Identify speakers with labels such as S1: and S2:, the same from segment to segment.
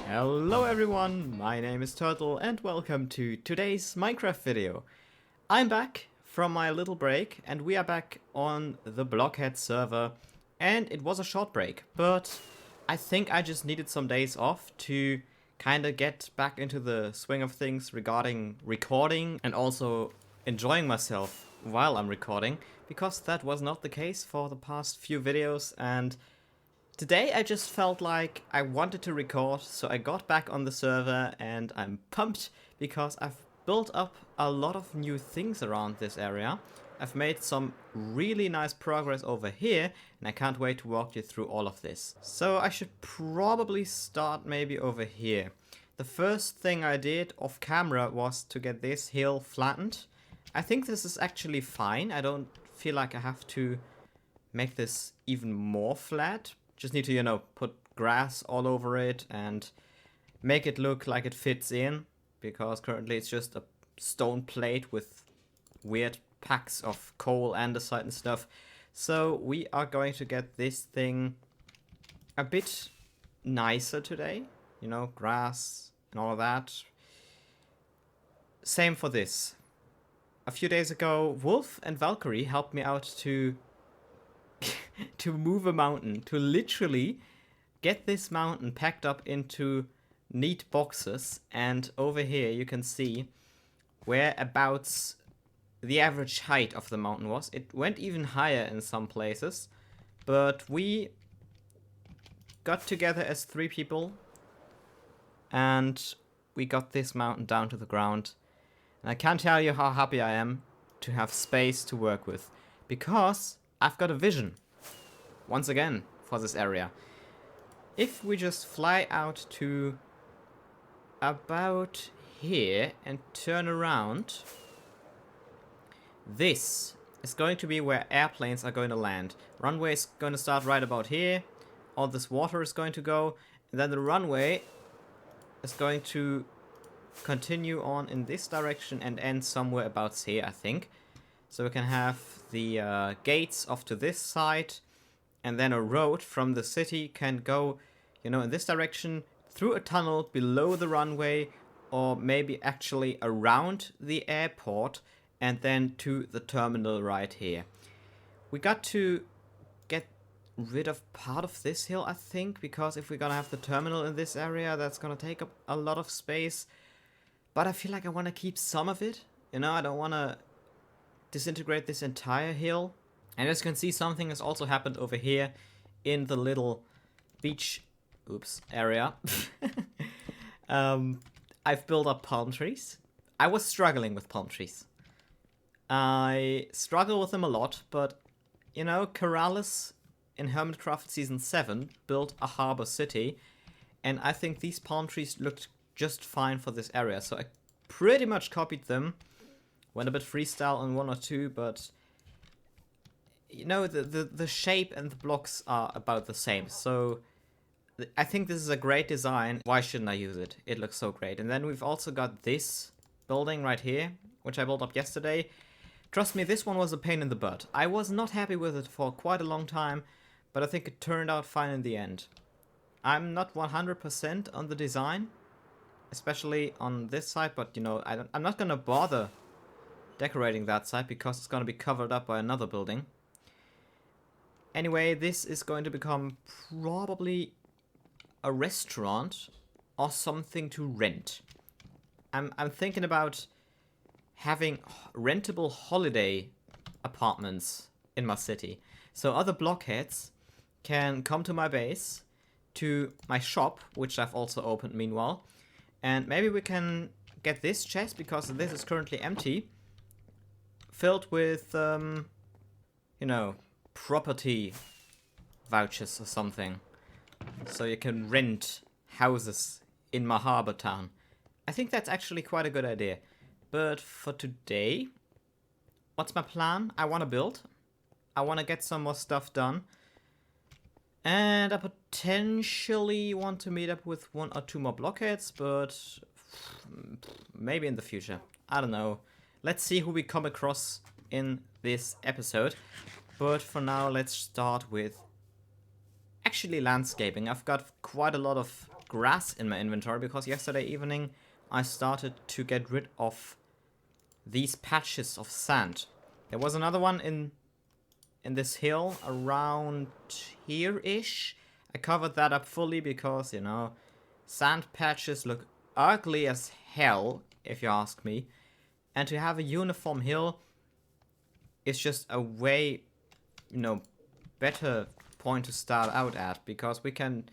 S1: Hello everyone, my name is Toertl and welcome to today's Minecraft video. I'm back from my little break and we are back on the Blockhead server, and it was a short break, but I think I just needed some days off to kinda get back into the swing of things regarding recording and also enjoying myself while I'm recording, because that was not the case for the past few videos. And today I just felt like I wanted to record, so I got back on the server and I'm pumped because I've built up a lot of new things around this area. I've made some really nice progress over here and I can't wait to walk you through all of this. So I should probably start maybe over here. The first thing I did off camera was to get this hill flattened. I think this is actually fine. I don't feel like I have to make this even more flat. Just need to, you know, put grass all over it and make it look like it fits in, because currently it's just a stone plate with weird packs of coal, andesite and stuff. So we are going to get this thing a bit nicer today. You know, grass and all of that. Same for this. A few days ago, Wolf and Valkyrie helped me out to move a mountain, to literally get this mountain packed up into neat boxes. And over here you can see whereabouts the average height of the mountain was. It went even higher in some places, but we got together as 3 people and we got this mountain down to the ground. And I can't tell you how happy I am to have space to work with, because I've got a vision once again for this area. If we just fly out to about here and turn around, this is going to be where airplanes are going to land. Runway is going to start right about here. All this water is going to go, and then the runway is going to continue on in this direction and end somewhere about here, I think. So we can have the gates off to this side, and then a road from the city can go, you know, in this direction through a tunnel below the runway, or maybe actually around the airport and then to the terminal right here. We got to get rid of part of this hill, I think, because if we're gonna have the terminal in this area, that's gonna take up a lot of space. But I feel like I want to keep some of it. You know, I don't want to disintegrate this entire hill. And as you can see, something has also happened over here in the little beach area. I've built up palm trees. I was struggling with palm trees. I struggle with them a lot, but you know, Corrales in Hermitcraft Season 7 built a harbor city, and I think these palm trees looked just fine for this area, so I pretty much copied them. Went a bit freestyle on 1 or 2, but you know, the shape and the blocks are about the same, so I think this is a great design. Why shouldn't I use it? It looks so great. And then we've also got this building right here, which I built up yesterday. Trust me, this one was a pain in the butt. I was not happy with it for quite a long time, but I think it turned out fine in the end. I'm not 100% on the design, especially on this side, but you know, I'm not gonna bother decorating that side because it's gonna be covered up by another building. Anyway, this is going to become probably a restaurant or something to rent. I'm thinking about having rentable holiday apartments in my city. So other blockheads can come to my base, to my shop, which I've also opened meanwhile. And maybe we can get this chest, because this is currently empty, filled with, you know, property vouchers or something. So you can rent houses in my harbor town. I think that's actually quite a good idea. But for today, what's my plan? I want to build. I want to get some more stuff done. And I potentially want to meet up with 1 or 2 more blockheads, but maybe in the future. I don't know. Let's see who we come across in this episode. But for now, let's start with actually landscaping. I've got quite a lot of grass in my inventory because yesterday evening I started to get rid of these patches of sand. There was another one in this hill around here-ish. I covered that up fully because, you know, sand patches look ugly as hell, if you ask me. And to have a uniform hill is just a way, you know, better point to start out at, because we can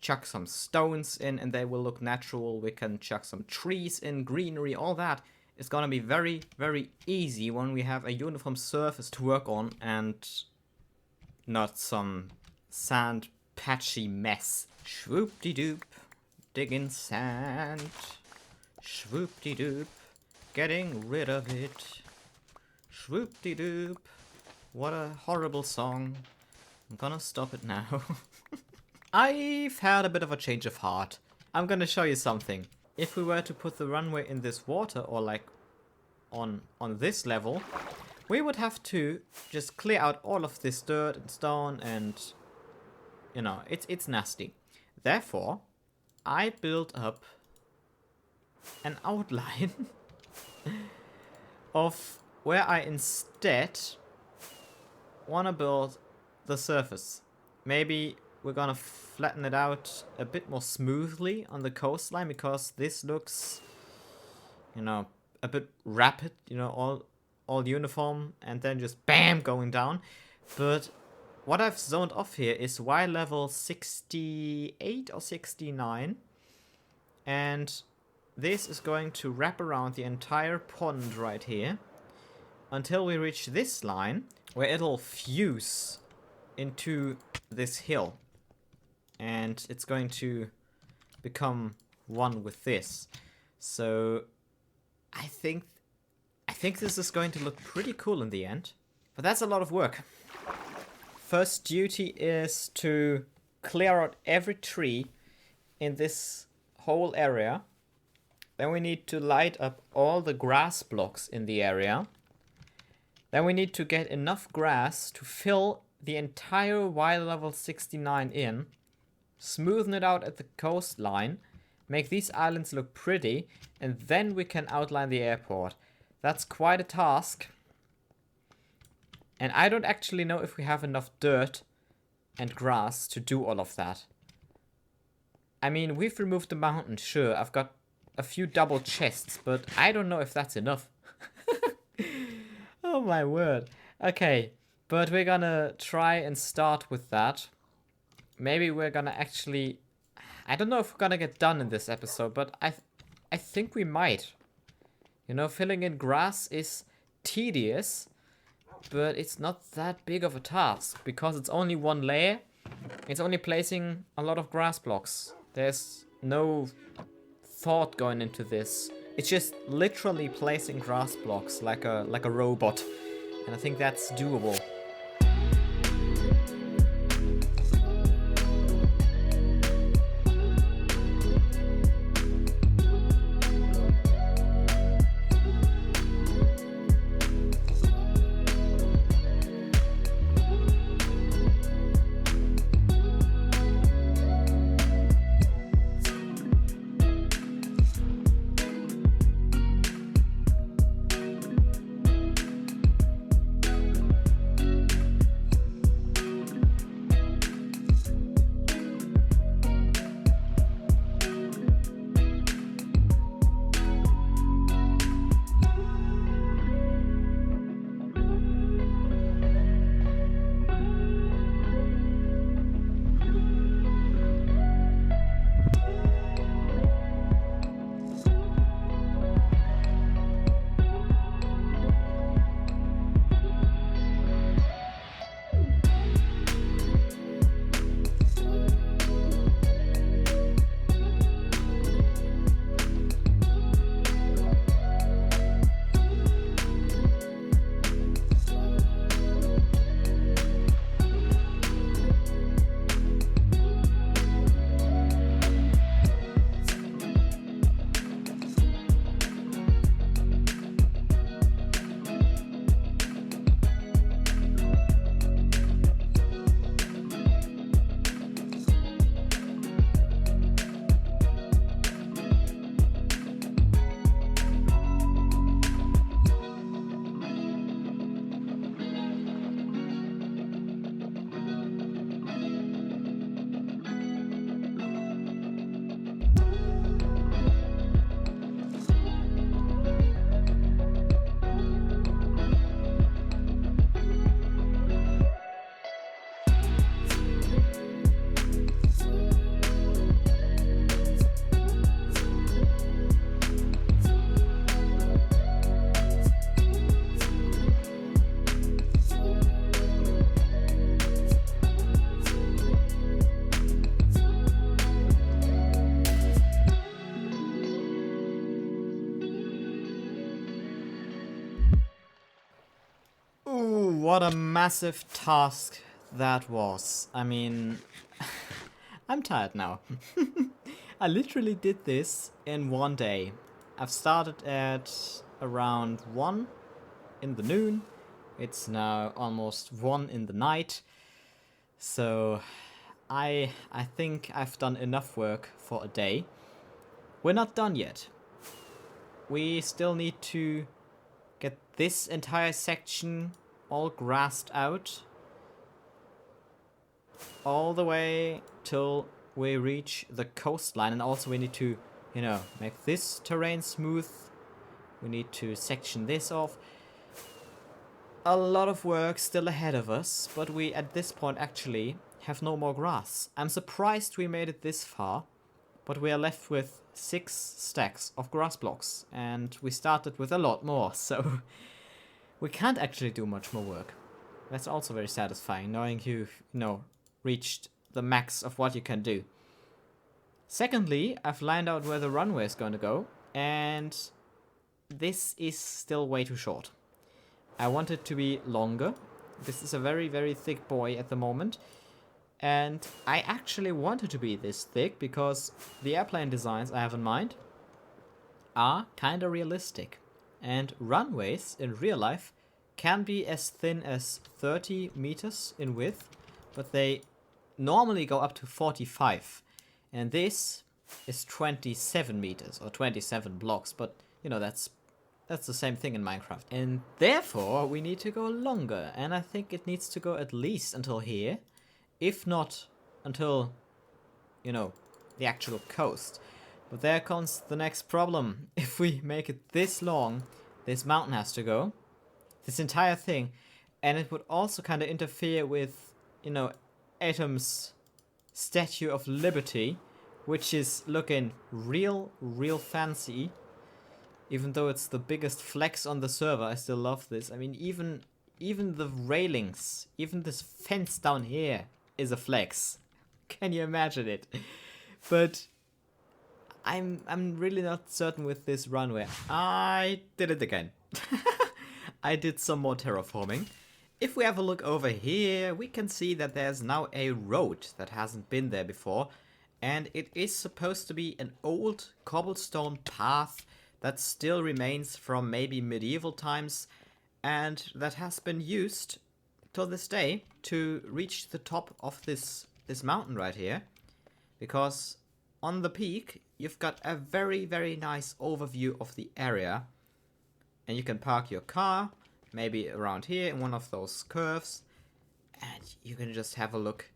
S1: chuck some stones in and they will look natural. We can chuck some trees in, greenery, all that. It's gonna be very, very easy when we have a uniform surface to work on and not some sand patchy mess. Swoop-de-doop, digging sand. Swoop-de-doop, getting rid of it. Swoop-de-doop, what a horrible song. I'm gonna stop it now. I've had a bit of a change of heart. I'm gonna show you something. If we were to put the runway in this water, or like on this level, we would have to just clear out all of this dirt and stone, and you know, it's nasty. Therefore, I built up an outline of where I instead wanna build the surface. Maybe we're gonna flatten it out a bit more smoothly on the coastline, because this looks, you know, a bit rapid, you know, all uniform and then just BAM going down. But what I've zoned off here is Y level 68 or 69, and this is going to wrap around the entire pond right here until we reach this line where it'll fuse into this hill, and it's going to become one with this. So I think this is going to look pretty cool in the end, but that's a lot of work. First duty is to clear out every tree in this whole area. Then we need to light up all the grass blocks in the area. Then we need to get enough grass to fill the entire Y level 69 in, smoothen it out at the coastline, make these islands look pretty, and then we can outline the airport. That's quite a task. And I don't actually know if we have enough dirt and grass to do all of that. I mean, we've removed the mountain, sure, I've got a few double chests, but I don't know if that's enough. Oh my word. Okay, but we're gonna try and start with that. Maybe we're gonna actually... I don't know if we're gonna get done in this episode, but I think we might. You know, filling in grass is tedious, but it's not that big of a task, because it's only one layer. It's only placing a lot of grass blocks. There's no thought going into this. It's just literally placing grass blocks like a robot. And I think that's doable. what a massive task that was. I mean, I'm tired now. I literally did this in one day. I've started at around 1 in the noon. It's now almost 1 in the night. So I think I've done enough work for a day. We're not done yet. We still need to get this entire section all grassed out. All the way till we reach the coastline. And also we need to, you know, make this terrain smooth. We need to section this off. A lot of work still ahead of us, but we at this point actually have no more grass. I'm surprised we made it this far, but we are left with 6 stacks of grass blocks, and we started with a lot more, so we can't actually do much more work. That's also very satisfying, knowing you've, you know, reached the max of what you can do. Secondly, I've lined out where the runway is going to go, and this is still way too short. I want it to be longer. This is a very, very thick boy at the moment. And I actually want it to be this thick because the airplane designs I have in mind are kind of realistic. And runways in real life can be as thin as 30 meters in width, but they normally go up to 45. And this is 27 meters or 27 blocks, but you know, that's the same thing in Minecraft. And therefore we need to go longer, and I think it needs to go at least until here. If not until, you know, the actual coast. But there comes the next problem. If we make it this long, this mountain has to go. This entire thing. And it would also kind of interfere with, you know, Atom's Statue of Liberty, which is looking real fancy. Even though it's the biggest flex on the server, I still love this. I mean, even the railings, even this fence down here is a flex. Can you imagine it? But I'm really not certain with this runway. I did it again. I did some more terraforming. If we have a look over here, we can see that there's now a road that hasn't been there before. And it is supposed to be an old cobblestone path that still remains from maybe medieval times, and that has been used till this day to reach the top of this mountain right here. Because on the peak, you've got a very, very nice overview of the area. And you can park your car, maybe around here in one of those curves. And you can just have a look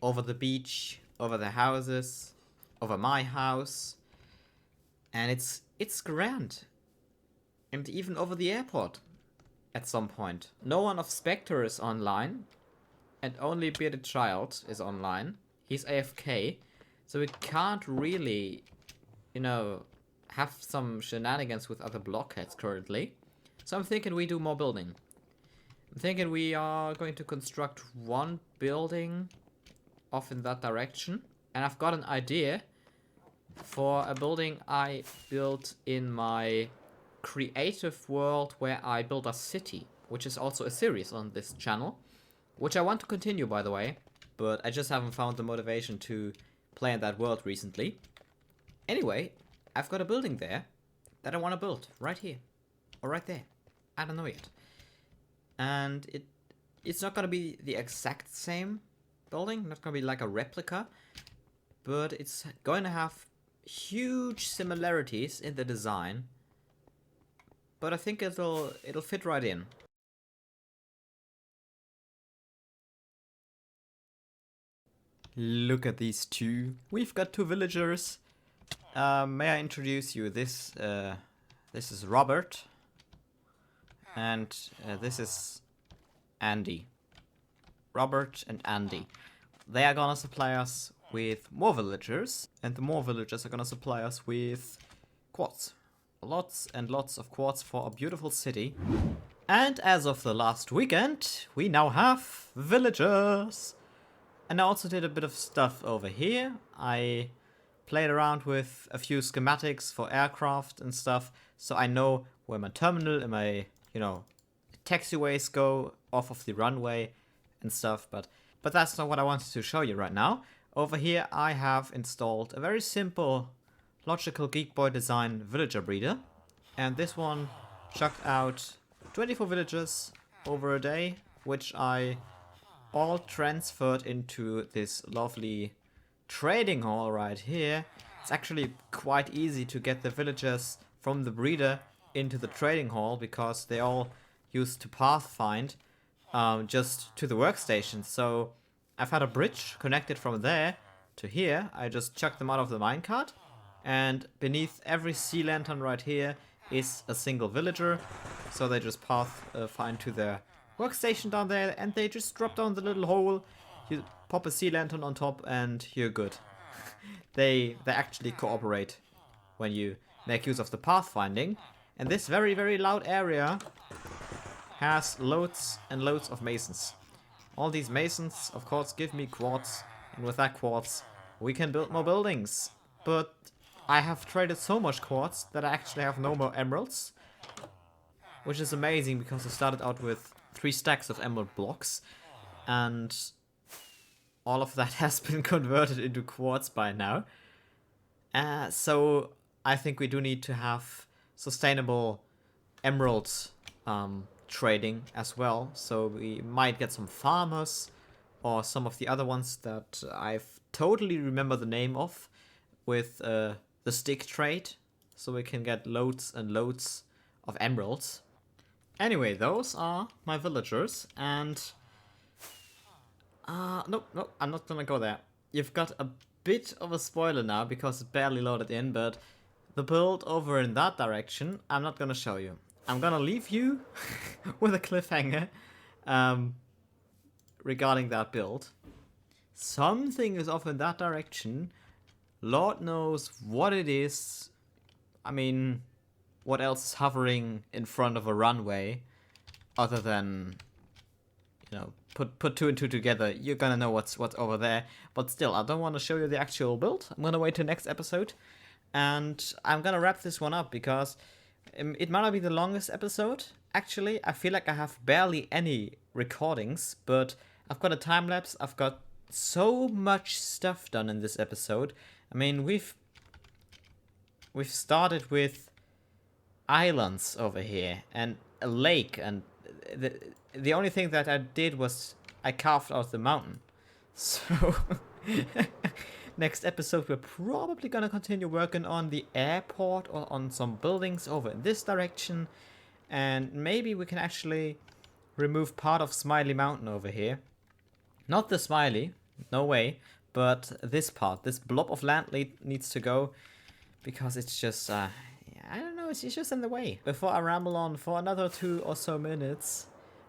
S1: over the beach, over the houses, over my house. And it's grand. And even over the airport at some point. No one of Spectre is online. And only Bearded Child is online. He's AFK. So we can't really, you know, have some shenanigans with other blockheads currently. So I'm thinking we do more building. I'm thinking we are going to construct one building off in that direction. And I've got an idea for a building I built in my creative world where I build a city, which is also a series on this channel, which I want to continue, by the way, but I just haven't found the motivation to play in that world recently. Anyway, I've got a building there that I want to build right here or right there. I don't know yet. And it's not going to be the exact same building, not going to be like a replica, but it's going to have huge similarities in the design, but I think it'll fit right in. Look at these two. We've got 2 villagers. May I introduce you? This is Robert, and this is Andy. Robert and Andy. They are gonna supply us with more villagers, and the more villagers are gonna supply us with quartz. Lots and lots of quartz for a beautiful city. And as of the last weekend, we now have villagers. And I also did a bit of stuff over here. I played around with a few schematics for aircraft and stuff, so I know where my terminal and my, you know, taxiways go off of the runway and stuff, but that's not what I wanted to show you right now. Over here I have installed a very simple logical Geek Boy design villager breeder, and this one chucked out 24 villagers over a day, which I all transferred into this lovely trading hall right here. It's actually quite easy to get the villagers from the breeder into the trading hall because they all used to pathfind just to the workstation. So I've had a bridge connected from there to here. I just chucked them out of the minecart, and beneath every sea lantern right here is a single villager. So they just find to their workstation down there, and they just drop down the little hole. You pop a sea lantern on top and you're good. They actually cooperate when you make use of the pathfinding. And this very, very loud area has loads and loads of masons. All these masons, of course, give me quartz, and with that quartz we can build more buildings. But I have traded so much quartz that I actually have no more emeralds, which is amazing because I started out with 3 stacks of emerald blocks, and all of that has been converted into quartz by now. So I think we do need to have sustainable emerald trading as well. So we might get some farmers or some of the other ones that I've totally remember the name of with the stick trade. So we can get loads and loads of emeralds. Anyway, those are my villagers, and nope, I'm not gonna go there. You've got a bit of a spoiler now because it's barely loaded in, but the build over in that direction, I'm not gonna show you. I'm gonna leave you with a cliffhanger regarding that build. Something is off in that direction. Lord knows what it is. I mean, what else is hovering in front of a runway other than, you know, put 2 and 2 together. You're gonna know what's over there. But still, I don't want to show you the actual build. I'm gonna wait till next episode, and I'm gonna wrap this one up because it might not be the longest episode. Actually, I feel like I have barely any recordings, but I've got a time lapse. I've got so much stuff done in this episode. I mean, we've started with islands over here and a lake, and the only thing that I did was I carved out the mountain. So next episode we're probably gonna continue working on the airport or on some buildings over in this direction, and maybe we can actually remove part of Smiley Mountain over here. Not the Smiley, no way, but this part, this blob of land needs to go because it's just I don't know, it's just in the way. Before I ramble on for another 2 or so minutes,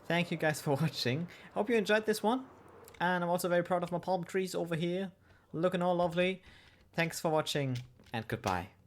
S1: thank you guys for watching. Hope you enjoyed this one. And I'm also very proud of my palm trees over here, looking all lovely. Thanks for watching, and goodbye.